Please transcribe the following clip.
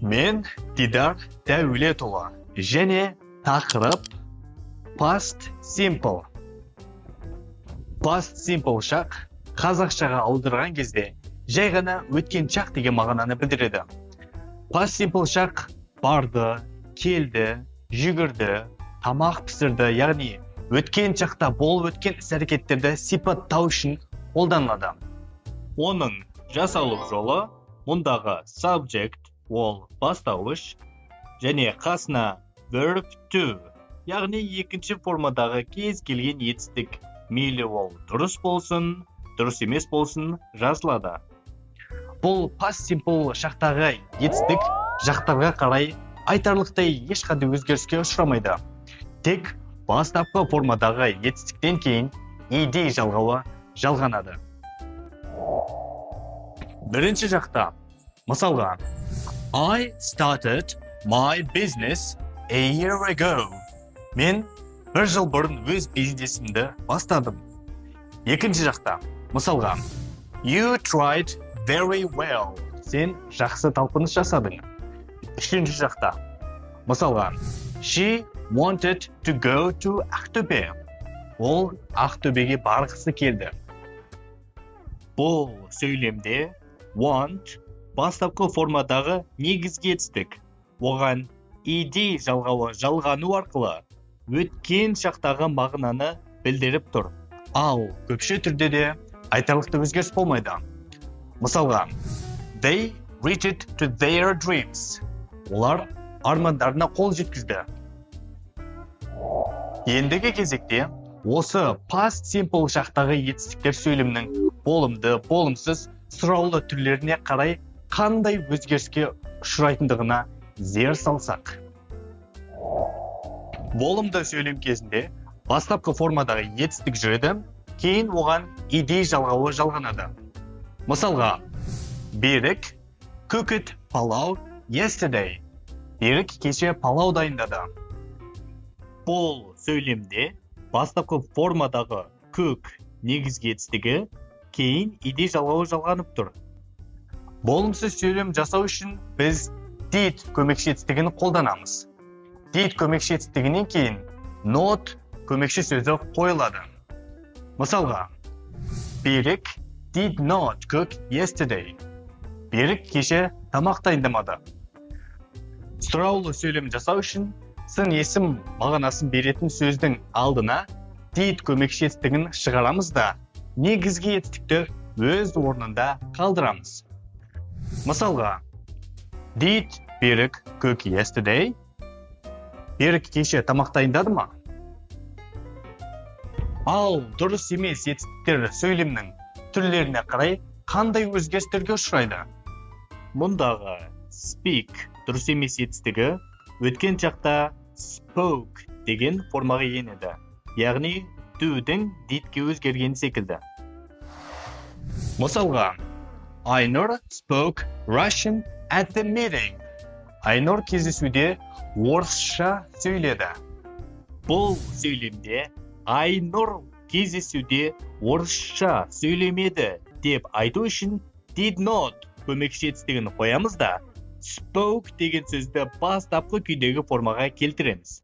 Мен Дидар Дәулетұлы және тақырып Past Simple. Past Simple шақ қазақшаға аударған кезде жай ғана өткен шақ деген мағынаны білдіреді. Past Simple шақ барды, келді, жүгірді, тамақ пісірді, яғни өткен шақта болып өткен іс-әрекеттерді сипаттау үшін қолданылады. Оның жасалу жолы мұндағы subject ол бастауыш және қасына verb to, яғни екінші формадағы кез келген етістік, мейлі ол дұрыс болсын, дұрыс емес болсын, жазылады. Бұл past simple шақтағы етістік жақтарға қарай айтарлықтай ешқандай өзгеріске ұшырамайды. Тек бастапқы формадағы етістіктен кейін ed жалғауы жалғанады. Бірінші жақта, мысалға, I started my business a year ago. Мен бір жыл бұрын өз бизнесімді бастадым. Екінші жақта, мысалға, You tried very well. Сен жақсы талпыныс жасадың. Үшінші жақта, мысалға, She wanted to go to Ақтөбе. Ол Ақтөбеге барғысы келді. Бұл сөйлемде want бастапқы формадағы негізгі етістік. Оған ed жалғауы жалғану арқылы өткен шақтағы мағынаны білдіріп тұр. Ал көпше түрде де айтарлықтай өзгеріс болмайды. Мысалға, They reached to their dreams. Олар армандарына қол жеткізді. Ендігі кезекте осы past simple шақтағы етістіктер сөйлемнің болымды, болымсыз, сұраулы түрлеріне қарай қандай өзгеріске ұшырайтындығына зер салсақ. Болымды сөйлем кезінде бастапқы формадағы етістік жүреді, кейін оған ed жалғауы жалғанады. Мысалға, Берік cooked палау yesterday. Берік кеше палау дайындады. Бұл сөйлемде бастапқы формадағы cook негізгі етістігі, кейін ed жалғауы жалғанып тұр. Болымсыз сөйлем жасау үшін біз did көмекші етістігін қолданамыз. Did көмекші етістігінен кейін not көмекші сөзі қойылады. Мысалға, Берік did not cook yesterday. Берік кеше тамақ дайындамады. Сұраулы сөйлем жасау үшін сын есім мағынасын беретін сөздің алдына did көмекші етістігін шығарамыз да, негізгі етістікті өз орнында қалдырамыз. Мысалға, Did Берік cook yesterday? Берік кеше тамақ дайындады ма? Ал дұрыс емес етістіктер сөйлемнің түрлеріне қарай қандай өзгерістерге ұшырайды? Мұндағы speak дұрыс емес етістігі өткен шақта spoke деген формаға енеді. Яғни do'дің did'ге өзгергені секілді. Мысалға, Айнұр spoke Russian at the meeting. Айнұр кездесуде орысша сөйледі. Бұл сөйлемде Айнұр кездесуде орысша сөйлемеді деп айту үшін did not көмекші етістігін қоямыз да, spoke деген сөзді бастапқы күйдегі формаға келтіреміз.